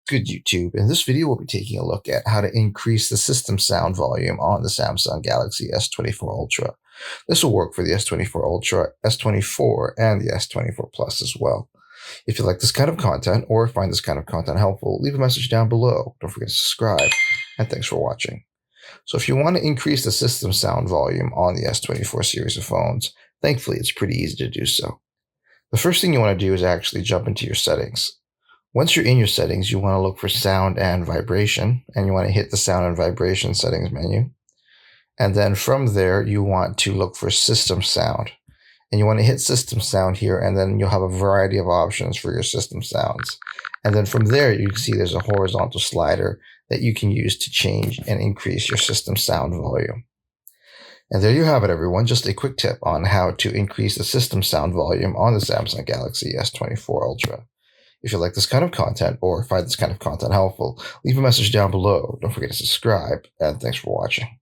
Good YouTube. In this video, we'll be taking a look at how to increase the system sound volume on the Samsung Galaxy S24 Ultra. This will work for the S24 Ultra, S24, and the S24 Plus as well. If you like this kind of content or find this kind of content helpful, leave a message down below. Don't forget to subscribe, and thanks for watching. So if you want to increase the system sound volume on the S24 series of phones, thankfully it's pretty easy to do so. The first thing you want to do is actually jump into your settings. Once you're in your settings, you want to look for sound and vibration, and you want to hit the sound and vibration settings menu. And then from there, you want to look for system sound. And you want to hit system sound here, and then you'll have a variety of options for your system sounds. And then from there, you can see there's a horizontal slider that you can use to change and increase your system sound volume. And there you have it, everyone. Just a quick tip on how to increase the system sound volume on the Samsung Galaxy S24 Ultra. If you like this kind of content or find this kind of content helpful, leave a message down below. Don't forget to subscribe, and thanks for watching.